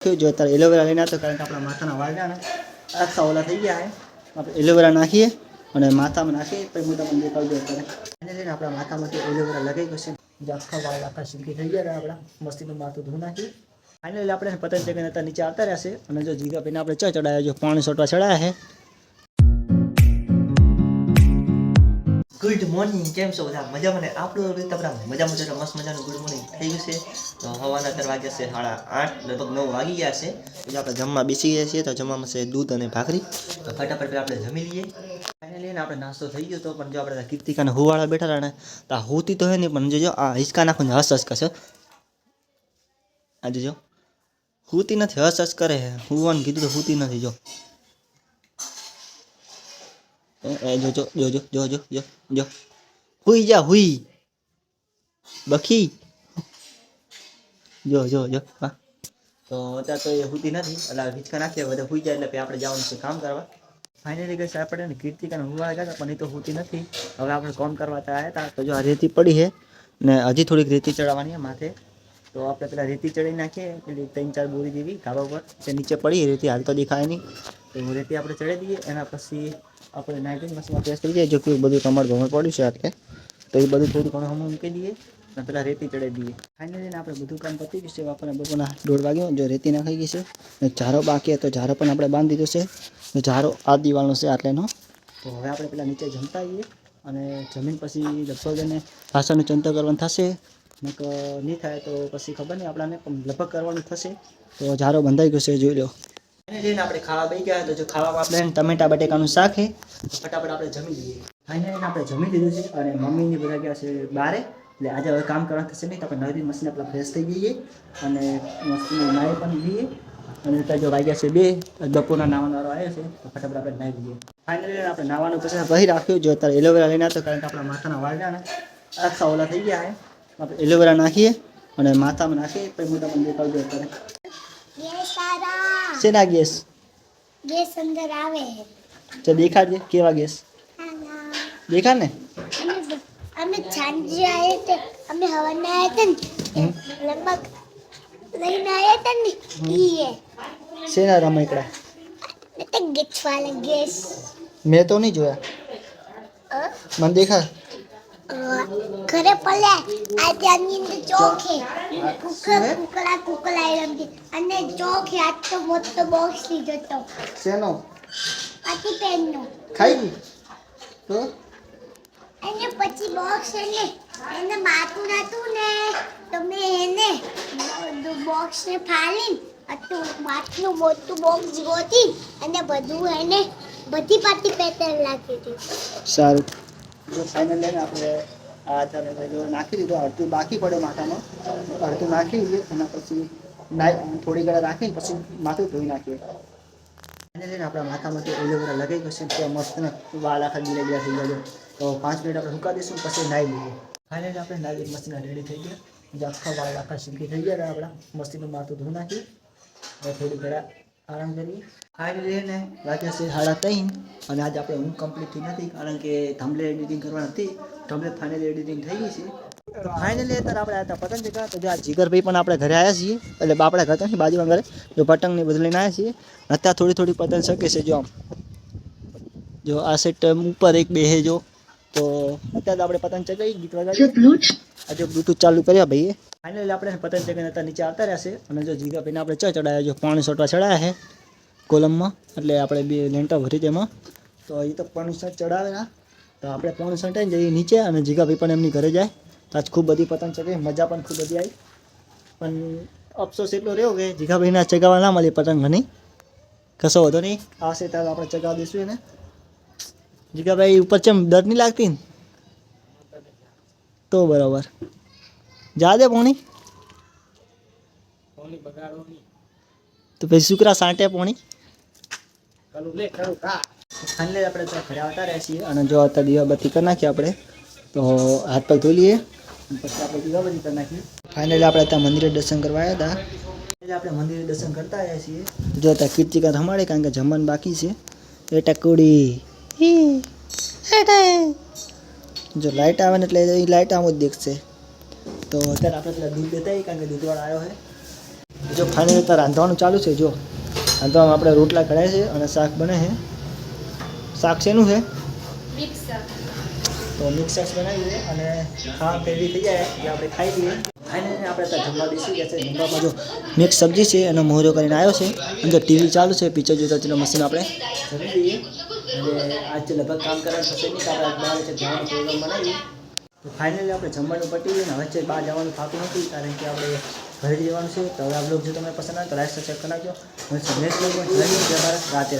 जो અત્યારે એલોવેરા લઈને આવતો કારણ કે આપણા માથાના વાળ છે ને આખા ઓલા થઈ ગયા છે. આપણે એલોવેરા નાખીએ અને માથામાં નાખીએ પછી હું તમને દેખાડજો. અત્યારે એને લઈને આપણા માથામાંથી એલોવેરા લગાવી ગયો છે. આખા વાળ આખા સિલ્કી થઈ ગયા આપણા મસ્તીનું માથું ધોઈ નાખીએ. ફાઇનલી આપણે પતંગ ચગાવીને અત્યારે નીચે આવતા રહેશે અને જો જીગાભાઈને આપણે ચડાવ્યા જો પાણી છોટવા ચડાયા છે. ગુડ મોર્નિંગ, કેમ છો બધા? મજામાં ને? આપણું રીતે બધા મજામાં છે. મસ્ત મજાનું ગુડ મોર્નિંગ થઈ ગયું છે. તો હવાના 4 વાગ્યા છે, 8:30 લગભગ 9 વાગી ગયા છે. પછી આપણે જમવા બેસી ગયા છીએ. તો જમવામાં છે દૂધ અને ભાખરી. તો ફટાફટ આપણે જમી લઈએ. ફાઇનલી આપણે નાસ્તો થઈ ગયો તો પણ જો આપણે કીર્તિકાને હુવાળા બેઠા હતા ને તો આ હોતી તો હે નહીં પણ જો આ હિંચકા નાખું હસ હસ કરશે. આજે જો હુતી નથી, હસ હસ કરે છે. હુવાનું કીધું તો હુતી નથી. જો જો જો જો જો જો જો જો જો હુઈ જા હુઈ બખી જો જો જો હા. તો અત્યારે તો એ હુતી નથી એટલે હિંચકા નાખીએ બધા હુઈ જાય એટલે આપણે જવાનું છે કામ કરવા. ફાઇનલી ગઈ આપણે ને કીર્તિકાને હુવા ગયા પણ એ તો હુતી નથી. હવે આપણે કામ કરવા આવ્યા હતા તો જો આ રેતી પડી છે ને હજી થોડીક રેતી ચડાવવાની છે માથે. તો આપણે પેલા રેતી ચડાવી નાખીએ પેલી 3-4 બોરી જેવી ધાબા પર તે નીચે પડી રેતી હાલ તો દેખાય નહીં. તો રેતી આપણે ચડાવી દઈએ એના પછી આપણે નાઇટિંગ મશીનમાં પ્રેસ કરી દઈએ. જો કે બધું કમર ભમર પડ્યું છે એટલે તો એ બધું થોડું ઘણું હમણાં મૂકી દઈએ અને પેલા રેતી ચડાવી દઈએ. ફાઇનલી આપણે બધું કામ પતી ગયું છે. આપણને બપોરના 1:30 વાગ્યો જો રેતી નાખાઈ ગઈ છે ને ઝારો બાકી હતો. ઝારો પણ આપણે બાંધી દીધો છે ને ઝારો આ દિવાલનો છે આટલેનો. તો હવે આપણે પેલા નીચે જમતા આવીએ અને જમીન પછી લગભગ એને ભાષાનું ચંતર કરવાનું થશે. નક નહીં થાય તો પછી ખબર નહીં આપણને પણ લગભગ કરવાનું થશે. તો ઝારો બંધાઈ ગયો છે જોઈ લો. એને લઈને આપણે ખાવા બેસી ગયા તો જો ખાવામાં આપણે ટમેટા બટેકાનું શાક છે. ફટાફટ આપણે જમી લઈએ. ફાઇનલી આપણે જમી લીધું છે અને મમ્મીની બધા ગયા છે બહાર એટલે આજે હવે કામ કરવાનું થશે નહીં. તો આપણે નવી મશીન આપણે ફ્રેશ થઈ જઈએ અને મસ્તીની નાહી પણ લઈએ. અને ત્યાં જો વાગ્યા છે 2 બપોરના નાવાનો વારો આવ્યો છે તો ફટાફટ આપણે નાહી લઈએ. ફાઇનલી આપણે નાવાનું પછી વહી રાખ્યું. જો અત્યારે એલોવેરા લઈને આવતો કારણ કે આપણા માથાના વાળ છે ને આખા ઓલા થઈ ગયા છે. આપણે એલોવેરા નાખીએ અને માથામાં નાખીએ પછી હું તમને દેખાડજો. અત્યારે શેના ગેસ ગેસ અંદર આવે તો દેખાડજે કેવા ગેસ દેખાડ ને. અમે સાંજે આયા તે અમે હવાના આયા તે લગભગ લઈને આયા તે ને ઈએ શેના રમકડા તે ગેસ વાળા ગેસ મેં તો નહીં જોયા. મને દેખાડ ઘરે પડ્યા આ ત્યાંની અંદર ચોખે કુકલા રમતી અને ચોખે આજ તો મોટો બોક્સ લીધો તો શેનો પાટી પેનનો ખાઈ ગઈ તો અને પછી બોક્સ એને માથું નતું ને તો મેં એને બોક્સને ફાડીને આટલું માથનું મોટું બોક્સ ગોતી અને બધું એને બધી પાટી પેટર્ન નાખી હતી. સારું જો ફાઇનલ લઈને આપણે આ ચાલે જો નાખી દીધું. અડધું બાકી પડે માથામાં અડધું નાખી દઈએ એના પછી થોડી ઘણા રાખીને પછી માથું ધોઈ નાખીએ. એને લઈને આપણા માથામાંથી એલોવેરા લગાવી ગયો છે તો મસ્ત ને વાળ આખા ગીલા ગીલા થઈ ગયા. તો 5 મિનિટ આપણે સુકા દઈશું પછી નાહી લઈએ. ફાઇનલી આપણે નાહી મસ્તીના રેડી થઈ ગયા. જે આખા વાળ આખા સિલ્કી થઈ ગયા આપણા મસ્તીનું માથું ધોઈ નાખીએ અને થોડી ઘણા આરામ કરીએ. ફાઇનલી ને વાગ્યા છે 3:30 અને આજે આપણે ઊંઘ કમ્પ્લીટ થઈ નથી કારણ કે થંબનેલ એડિટિંગ કરવાની હતી. થંબનેલ ફાઇનલી એડિટિંગ થઈ ગઈ છે. ફાઇનલી અત્યારે આપણે આવ્યા પતંગ ચગાવવા. તો જો આ જીગરભાઈ પણ આપણે ઘરે આવ્યા છીએ એટલે આપણા ઘર તો બાજુમાં ઘરે જો પતંગને બદલીને આવ્યા છીએ. અત્યારે થોડી પતંગ શકે છે. જો આમ જો આ સેટ ઉપર એક બે હે જો તો અત્યારે આપણે પતંગ ચગાવી ગીત વગાડી આજે બ્લૂટૂથ ચાલુ કર્યા ભાઈએ. ફાઇનલી આપણે પતંગ ચગાવીને અત્યારે નીચે આવતા રહેશે અને જો જીગાભાઈને આપણે ચડાવ્યા જો પાણી છોટવા ચડાયા છે કોલમમાં એટલે આપણે 2 લેન્ટા ભરી તેમાં. તો એ તો પાણી છોટ ચડાવે ના તો આપણે પાણી છોટાઈને જઈએ નીચે અને જીગાભાઈ પણ એમની ઘરે જાય. તો આજ ખૂબ બધી પતંગ ચગાવી મજા પણ ખૂબ બધી આવી પણ અફસોસ એટલો રહ્યો કે જીગાભાઈને ચગાવવા ના મળી પતંગ ઘણી. કશો વધો નહીં આવશે ત્યારે આપણે ચગાવી દઈશું એને. જીગાભાઈ ઉપર ચમ ડર નહીં લાગતી ને તો બરાબર જા દે પોણી તો પછી શુક્રા સાંટે પોણી ફાઇનલી આપણે તો ઘરે આવતા રહ્યા છીએ અને જો અત્યારે દીવાબત્તી કરી નાખીએ આપણે તો હાથ પગ ધોઈ લઈએ પછી આપણે દીવાબત્તી કરી નાખીએ. ફાઇનલી આપણે ત્યાં મંદિરે દર્શન કરવા આવ્યા હતા એટલે આપણે મંદિરે દર્શન કરતા આવ્યા છીએ. જો ત્યાં કીર્તિકા રમાડે કારણ કે જમવાનું બાકી છે. એ ટકુડી જો લાઇટ આવે ને એટલે એ લાઇટ આમ જ દેખશે. તો અત્યારે આપણે પેલા દૂધ દેતા કારણ કે દૂધવાળો આવ્યો છે. જો ફાઇનલી તો રાંધવાનું ચાલુ છે. જો રાંધવામાં આપણે રોટલા કઢાય છે અને શાક બને છે. શાક શેનું છે? તો મિક્સ શાક બનાવી દઈએ અને ખાવા પેલી થઈ જાય એટલે આપણે ખાઈ લઈએ. ફાઇનલી આપણે ત્યાં જમવા બેસી ગયા છે. જમવામાં જો મિક્સ સબ્જી છે એનો મોહરો કરીને આવ્યો છે. અંદર ટીવી ચાલુ છે. પિક્ચર જોતા જોતા મશીન આપણે જમી દઈએ. અને આજ લગભગ કામ કરવાનું થશે નહીં તો આપણે બહાર છે જવાનો પ્રોગ્રામ બનાવીએ. તો ફાઇનલી આપણે જમવાનું પતી ગયું ને હવે છે બહાર જવાનું થતું નથી કારણ કે આપણે ઘરે જવાનું છે. તો હવે આ બ્લોગ જો તમને પસંદ આવે તો લાઈક સબસ્ક્રાઈબ કરી નાખજો. નેક્સ્ટ બ્લોગમાં રાતે